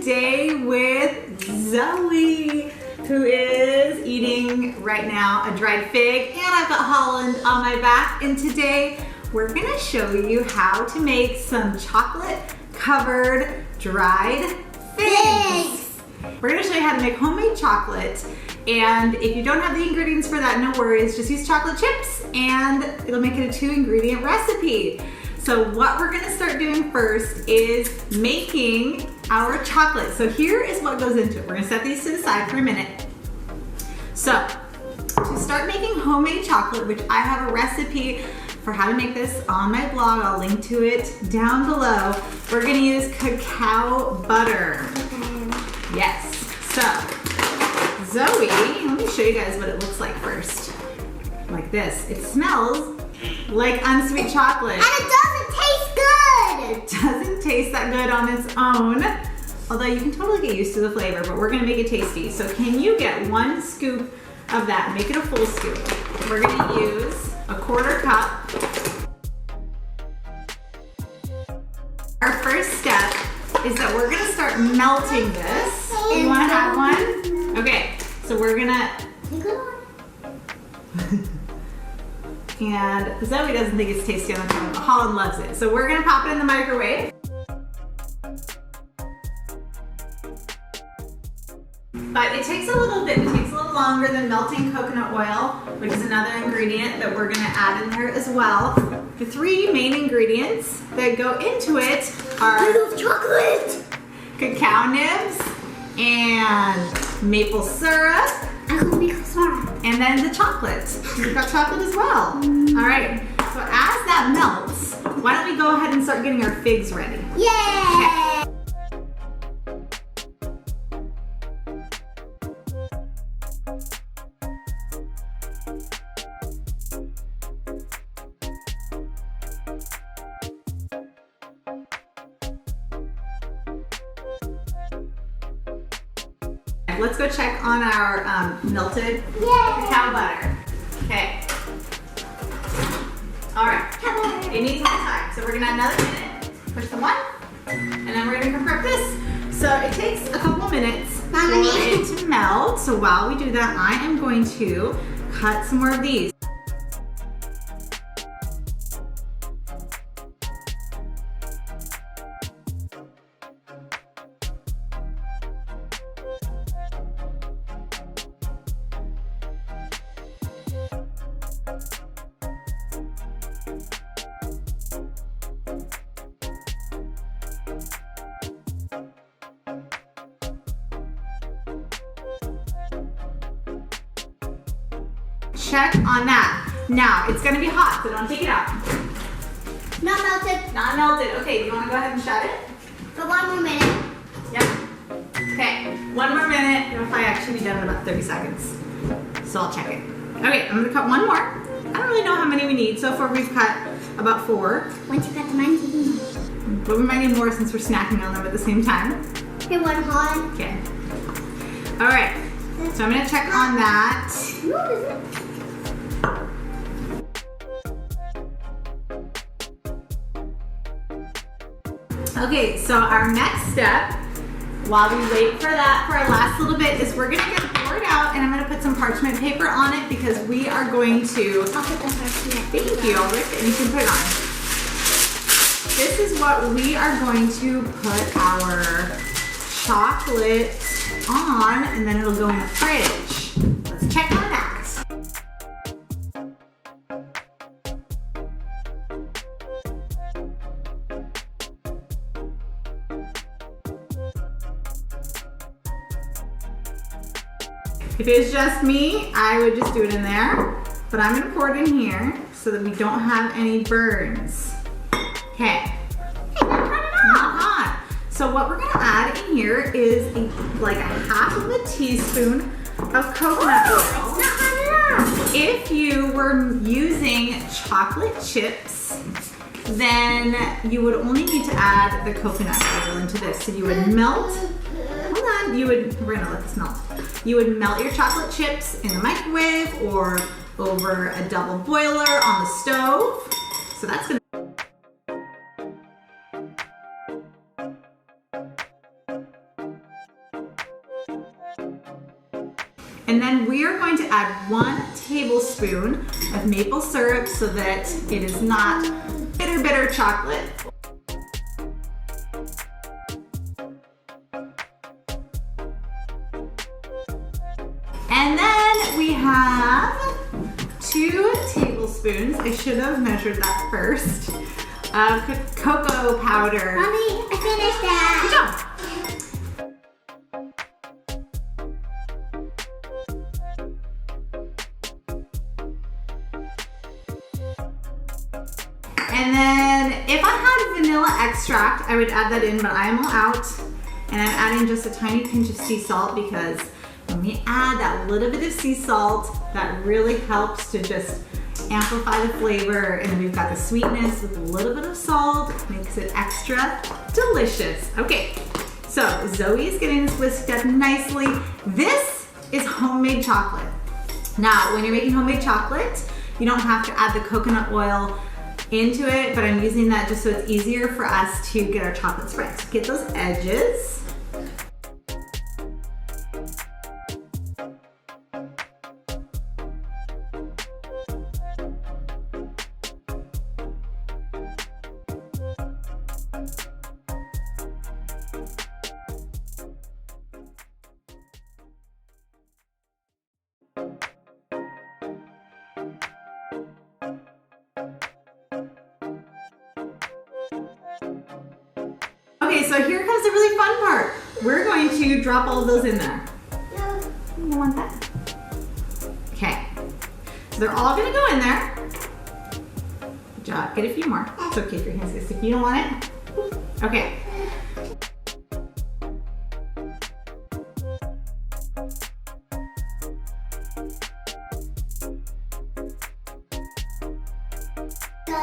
today with Zoe, who is eating right now a dried fig, and I've got Holland on my back. And today we're gonna show you how to make some chocolate covered dried figs. We're gonna show you how to make homemade chocolate. And if you don't have the ingredients for that, no worries, just use chocolate chips and it'll make it a 2-ingredient recipe. So what we're gonna start doing first is making our chocolate. So here is what goes into it. We're gonna set these to the side for a minute. So to start making homemade chocolate, which I have a recipe for how to make this on my blog, I'll link to it down below. We're gonna use cacao butter. Yes, so Zoe, let me show you guys what it looks like first. Like this, it smells like unsweet chocolate. And it doesn't taste good. It doesn't taste that good on its own, although you can totally get used to the flavor, but we're gonna make it tasty. So can you get 1 scoop of that? Make it a full scoop. We're gonna use a 1/4 cup. Our first step is that we're gonna start melting this. You wanna have one? Okay, so we're gonna, and Zoe doesn't think it's tasty on the tongue, but Holland loves it. So we're gonna pop it in the microwave. But it takes a little bit, it takes a little longer than melting coconut oil, which is another ingredient that we're gonna add in there as well. The 3 main ingredients that go into it are chocolate, cacao nibs, and maple syrup, and then the chocolate. We've got chocolate as well. All right, so as that melts, why don't we go ahead and start getting our figs ready? Yay! Okay. Let's go check on our melted cacao butter. Okay. All right. It needs more time, so we're gonna add another minute. Push the 1, and then we're gonna compress this. So it takes a couple minutes for it to melt. So while we do that, I am going to cut some more of these. Check on that. Now, it's gonna be hot, so don't take it out. Not melted. Not melted. Okay, do you wanna go ahead and shut it? For 1 more minute. Yep. Okay, 1 more minute. It'll probably actually be done in about 30 seconds. So I'll check it. Okay, I'm gonna cut 1 more. I don't really know how many we need. So far we've cut about 4. Once you cut the mine, but we might need more since we're snacking on them at the same time. here, 1 hot. Okay. All right, so I'm gonna check on that. Okay, so our next step, while we wait for that for our last little bit, is we're gonna get it poured out, and I'm gonna put some parchment paper on it because we are going to. I'll put the parchment. Thank you. I'll rip it and you can put it on. This is what we are going to put our chocolate on, and then it'll go in the fridge. Let's check on that. If it was just me, I would just do it in there, but I'm gonna pour it in here so that we don't have any burns. Okay. Hey, not hot. So what we're gonna add in here is like a 1/2 teaspoon of coconut oil. If you were using chocolate chips, then you would only need to add the coconut oil into this. So you would melt. Hold on, we're gonna let this melt. You would melt your chocolate chips in the microwave or over a double boiler on the stove. So that's gonna. going to add 1 tablespoon of maple syrup so that it is not bitter chocolate. And then we have 2 tablespoons, I should have measured that first, of cocoa powder. Mommy, I finished that. Good job. And then if I had vanilla extract, I would add that in, but I am all out. And I'm adding just a tiny pinch of sea salt because when we add that little bit of sea salt, that really helps to just amplify the flavor. And then we've got the sweetness with a little bit of salt, makes it extra delicious. Okay, so Zoe is getting this whisked up nicely. This is homemade chocolate. Now, when you're making homemade chocolate, you don't have to add the coconut oil into it, but I'm using that just so it's easier for us to get our chocolate spread. So get those edges. Okay, so here comes the really fun part. We're going to drop all of those in there. No. You don't want that? Okay. So they're all gonna go in there. Good job. Get a few more. It's okay if your hands get sticky. You don't want it? Okay.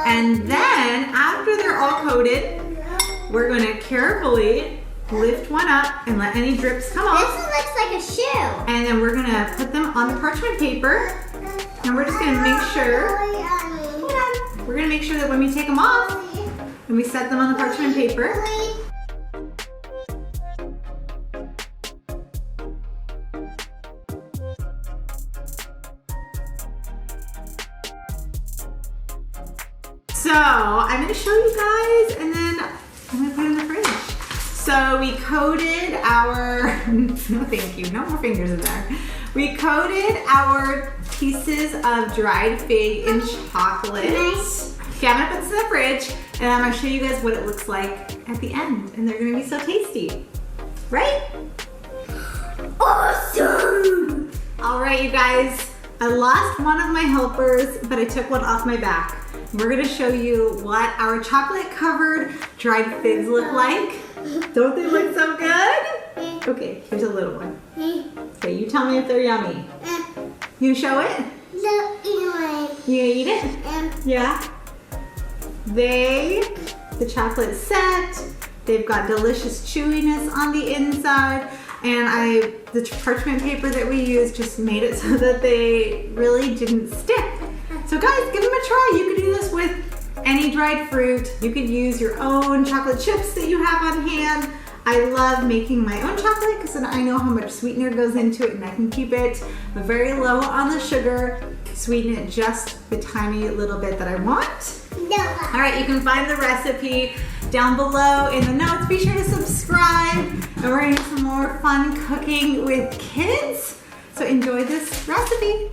And then after they're all coated, we're going to carefully lift one up and let any drips come This off. looks like a shoe. And then we're going to put them on the parchment paper. And we're just going to make sure, hold on, we're going to make sure that when we take them off and we set them on the parchment paper, so I'm going to show you guys and then I'm going to put it in the fridge. So we coated our, no thank you, no more fingers in there. We coated our pieces of dried fig in chocolate. Okay, I'm gonna put this in the fridge and I'm gonna show you guys what it looks like at the end. And they're gonna be so tasty, right? Awesome! All right, you guys, I lost one of my helpers, but I took one off my back. We're gonna show you what our chocolate covered dried figs look like. Don't they look so good? Okay, here's a little one. Okay, you tell me if they're yummy. You show it? You eat it? Yeah. The chocolate's set. They've got delicious chewiness on the inside. And the parchment paper that we used just made it so that they really didn't stick. So guys, give them a try. You could do this with any dried fruit. You could use your own chocolate chips that you have on hand. I love making my own chocolate because then I know how much sweetener goes into it and I can keep it very low on the sugar, sweeten it just the tiny little bit that I want. All right, you can find the recipe down below in the notes. Be sure to subscribe and we're gonna do some more fun cooking with kids. So enjoy this recipe.